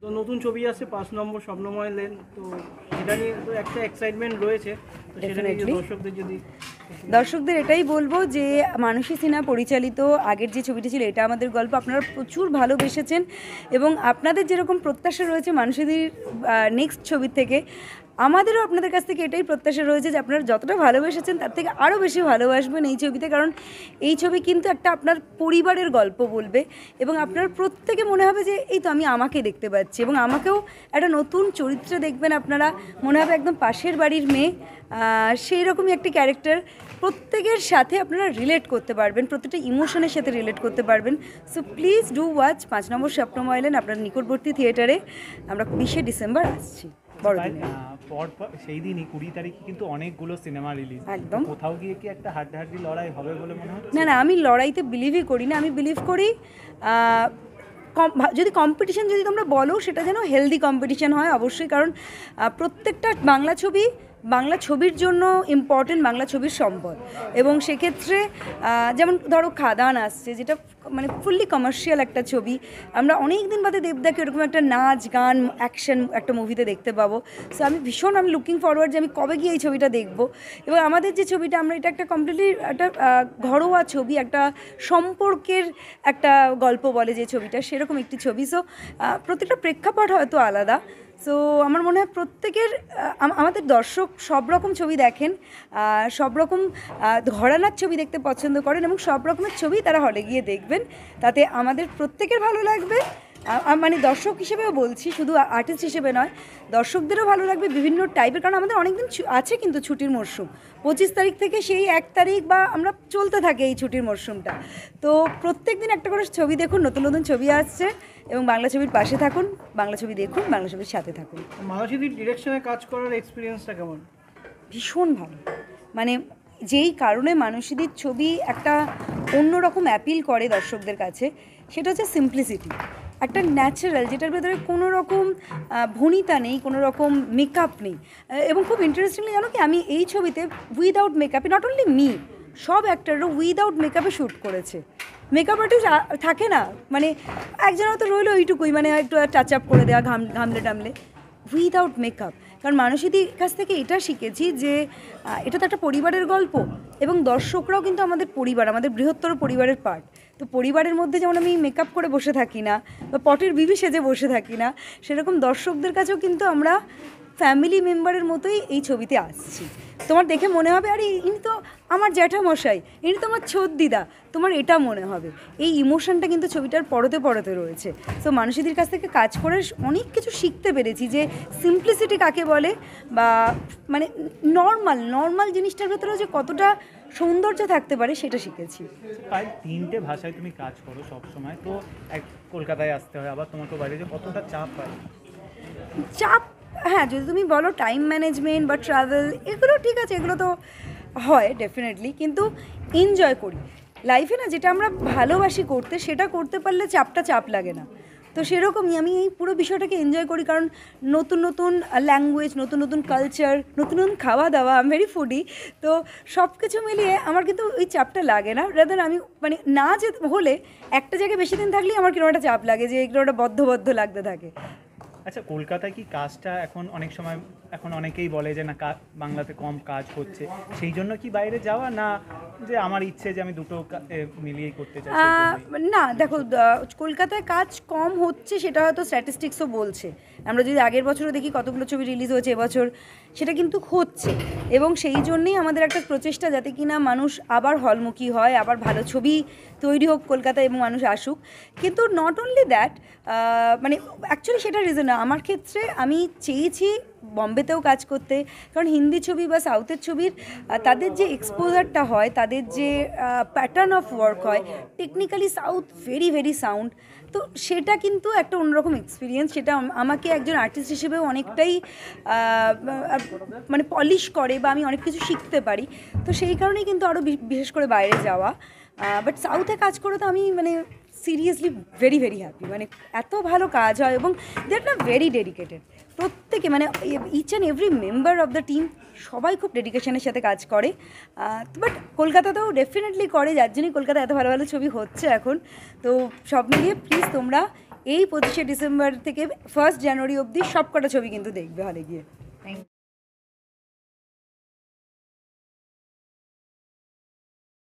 তো নতুন ছবি আসছে 5 নম্বর স্বপ্নময় লেন, তো সেটা নিয়ে তো একটা এক্সাইটমেন্ট রয়েছে, তো সেটা নিয়ে Definitely. দর্শকদের যদি দর্শকদের এটাই বলবো যে মানসী সিনহা পরিচালিত আগের যে ছবিটি ছিল এটা আমাদের গল্প আপনারা প্রচুর ভালোবেসেছেন এবং আপনাদের যেরকম প্রত্যাশা রয়েছে মানসীদির নেক্সট ছবির থেকে, আমাদেরও আপনাদের কাছ থেকে এটাই প্রত্যাশা রয়েছে যে আপনারা যতটা ভালোবেসেছেন তার থেকে আরও বেশি ভালোবাসবেন এই ছবিতে, কারণ এই ছবি কিন্তু একটা আপনার পরিবারের গল্প বলবে এবং আপনার প্রত্যেকে মনে হবে যে এই তো আমি আমাকে দেখতে পাচ্ছি এবং আমাকেও একটা নতুন চরিত্রে দেখবেন আপনারা, মনে হবে একদম পাশের বাড়ির মেয়ে, সেই রকমই একটি ক্যারেক্টার। প্রত্যেকের সাথে আপনারা রিলেট করতে পারবেন, প্রত্যেকটা ইমোশনের সাথে রিলেট করতে পারবেন। So please do watch 5 number Swapnamoy Lane আপনার নিকটবর্তী থিয়েটারে। আমরা 20শে ডিসেম্বর আসছি বড়দিনে। পর সেই দিনই 20 তারিখে কিন্তু অনেকগুলো সিনেমা রিলিজ, একদম। কোথাও গিয়ে কি একটা হাড্ডাহাড্ডি লড়াই হবে বলে মনে হচ্ছে? না না, আমি লড়াইতে বিলিভই করি না। আমি বিলিভ করি যদি কম্পিটিশন যদি তোমরা বলো সেটা যেন হেলদি কম্পিটিশন হয় অবশ্যই, কারণ প্রত্যেকটা বাংলা ছবির জন্য ইম্পর্টেন্ট বাংলা ছবির সম্পদ এবং সেক্ষেত্রে যেমন ধরো খাদান আসছে, যেটা মানে ফুললি কমার্শিয়াল একটা ছবি, আমরা অনেক দিন বাদে দেবদাকে এরকম একটা নাচ গান অ্যাকশন একটা মুভিতে দেখতে পাবো। সো আমি লুকিং ফরওয়ার্ড যে আমি কবে গিয়ে এই ছবিটা দেখবো। এবং আমাদের যে ছবিটা আমরা এটা একটা কমপ্লিটলি একটা ঘরোয়া ছবি, একটা সম্পর্কের একটা গল্প বলে যে ছবিটা, সেরকম একটি ছবি। সো প্রত্যেকটা প্রেক্ষাপট হয়তো আলাদা। সো আমার মনে হয় প্রত্যেকের আমাদের দর্শক সব রকম ছবি দেখেন, সব রকম ঘরানার ছবি দেখতে পছন্দ করেন এবং সব রকমের ছবি তারা হলে গিয়ে দেখবেন, তাতে আমাদের প্রত্যেকের ভালো লাগবে। মানে দর্শক হিসেবেও বলছি, শুধু আর্টিস্ট হিসেবে নয়, দর্শকদেরও ভালো লাগবে বিভিন্ন টাইপের, কারণ আমাদের অনেক দিন আছে কিন্তু ছুটির মরশুম 25 তারিখ থেকে সেই 1 তারিখ বা আমরা চলতে থাকে এই ছুটির মরশুমটা। তো প্রত্যেক দিন একটা করে ছবি দেখুন, নতুন নতুন ছবি আসছে এবং বাংলা ছবির পাশে থাকুন, বাংলা ছবি দেখুন, বাংলা ছবির সাথে থাকুন। মানসীদির ডিরেকশনে কাজ করার এক্সপিরিয়েন্সটা কেমন? ভীষণ ভালো, মানে যেই কারণে মানসীদির ছবি একটা অন্যরকম অ্যাপিল করে দর্শকদের কাছে সেটা হচ্ছে সিম্পলিসিটি, একটা ন্যাচারাল, যেটার ভেতরে কোনো রকম ভনিতা নেই, কোনো রকম মেকআপ নেই। এবং খুব ইন্টারেস্টিংলি জানো কি, আমি এই ছবিতে উইদাউট মেকআপে, নট অনলি মি, সব অ্যাক্টাররা উইদাউট মেকআপে শ্যুট করেছে। মেকআপ আর্টিস্ট থাকে না, মানে একজন হয়তো রইলো ওইটুকুই, মানে একটু টাচ আপ করে দেওয়া ঘামলে টামলে, উইদাউট মেকআপ। কারণ মানসীদির কাছ থেকে এটা শিখেছি যে এটা তো একটা পরিবারের গল্প এবং দর্শকরাও কিন্তু আমাদের পরিবার, আমাদের বৃহত্তর পরিবারের পার্ট। তো পরিবারের মধ্যে যেমন আমি মেকআপ করে বসে থাকি না বা পটের বিবি সেজে বসে থাকি না, সেরকম দর্শকদের কাছেও কিন্তু আমরা ফ্যামিলি মেম্বারের মতোই এই ছবিতে আসছি। তোমার দেখে মনে হবে আরে ইনি তো আমার জ্যাঠামশাই, ইনি তো আমার ছোটদিদা, তোমার এটা মনে হবে। এই ইমোশনটা কিন্তু ছবিটার পরতে পরতে রয়েছে। সো মানসীদির কাছ থেকে কাজ করে অনেক কিছু শিখতে পেরেছি, যে সিম্পলিসিটি কাকে বলে, বা মানে নর্মাল জিনিসটার ভেতরে যে কতটা সৌন্দর্য থাকতে পারে সেটা শিখেছি। প্রায় 3টে ভাষায় তুমি কাজ করো সব সময়, তো কলকাতায় আসতে হয়, আবার তোমাকে বাইরে যে কতটা চাপ হয়? চাপ, হ্যাঁ, যদি তুমি বলো টাইম ম্যানেজমেন্ট বা ট্রাভেল, এগুলো ঠিক আছে, এগুলো তো হয় ডেফিনেটলি, কিন্তু এনজয় করি লাইফে না, যেটা আমরা ভালোবাসি করতে সেটা করতে পারলে চাপ লাগে না। তো সেরকমই আমি এই পুরো বিষয়টাকে এনজয় করি, কারণ নতুন নতুন ল্যাঙ্গুয়েজ, নতুন নতুন কালচার, নতুন নতুন খাওয়া দাওয়া, আমি ভেরি ফুডি। তো সব কিছু মিলিয়ে আমার কিন্তু ওই চাপটা লাগে না, রাদার আমি মানে না যে হলে একটা জায়গায় বেশি দিন থাকলেই আমার কিরকম একটা চাপ লাগে, যে এগুলো একটা বদ্ধ লাগতে থাকে। আচ্ছা, কলকাতায় কি কাজটা এখন অনেক সময়, এখন অনেকেই বলে যে না বাংলাতে কম কাজ হচ্ছে, সেই জন্য কি বাইরে যাওয়া, না যে আমার ইচ্ছে যে আমি দুটো মিলিয়েই করতে চাই? না দেখো, কলকাতায় কাজ কম হচ্ছে সেটা হয়তো স্ট্যাটিস্টিক্সও বলছে। আমরা যদি আগের বছরও দেখি কতগুলো ছবি রিলিজ হয়েছে এবছর, সেটা কিন্তু হচ্ছে এবং সেই জন্যেই আমাদের একটা প্রচেষ্টা যাতে কিনা মানুষ আবার হলমুখী হয়, আবার ভালো ছবি তৈরি হোক কলকাতায় এবং মানুষ আসুক। কিন্তু নট অনলি দ্যাট, মানে অ্যাকচুয়ালি সেটা রিজন না। আমার ক্ষেত্রে আমি চেয়েছি বম্বেতেও কাজ করতে, কারণ হিন্দি ছবি বা সাউথের ছবির তাদের যে এক্সপোজারটা হয়, তাদের যে প্যাটার্ন অফ ওয়ার্ক হয়, টেকনিক্যালি সাউথ ভেরি সাউন্ড। তো সেটা কিন্তু একটা অন্যরকম এক্সপিরিয়েন্স, সেটা আমাকে একজন আর্টিস্ট হিসেবেও অনেকটাই মানে পলিশ করে বা আমি অনেক কিছু শিখতে পারি। তো সেই কারণেই কিন্তু আরও বিশেষ করে বাইরে যাওয়া। বাট সাউথে কাজ করে তো আমি মানে সিরিয়াসলি ভেরি হ্যাপি, মানে এত ভালো কাজ হয় এবং দে আর না ভেরি ডেডিকেটেড প্রত্যেকে, মানে each and every member of the team সবাই খুব ডেডিকেশনের সাথে কাজ করে। বাট কলকাতাতেও ডেফিনেটলি করে, যার জন্যই কলকাতায় এত ভালো ছবি হচ্ছে এখন। তো সব মিলিয়ে প্লিজ তোমরা এই 25শে ডিসেম্বর থেকে 1 জানুয়ারি অবধি সব কটা ছবি কিন্তু দেখবে হলে গিয়ে। থ্যাংক